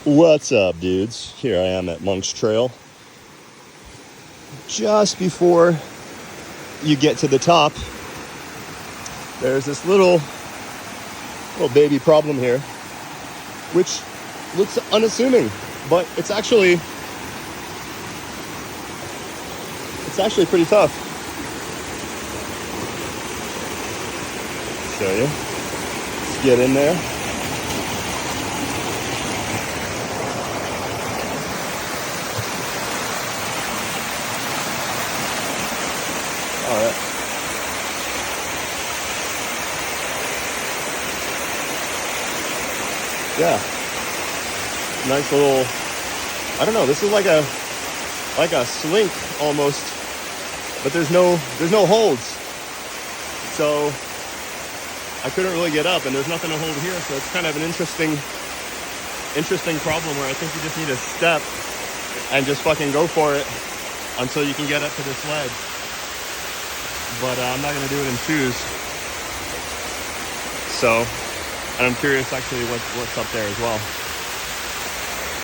What's up, dudes? Here I am at Monk's Trail. Just before you get to the top, there's this little baby problem here, which looks unassuming, but it's actually pretty tough. Show you. Let's get in there. All right. Yeah. Nice little, I don't know, this is like a slink almost, but there's no holds. So I couldn't really get up, and there's nothing to hold here, so it's kind of an interesting problem where I think you just need to step and just fucking go for it until you can get up to this ledge. But I'm not going to do it in shoes. So, and I'm curious actually what's up there as well.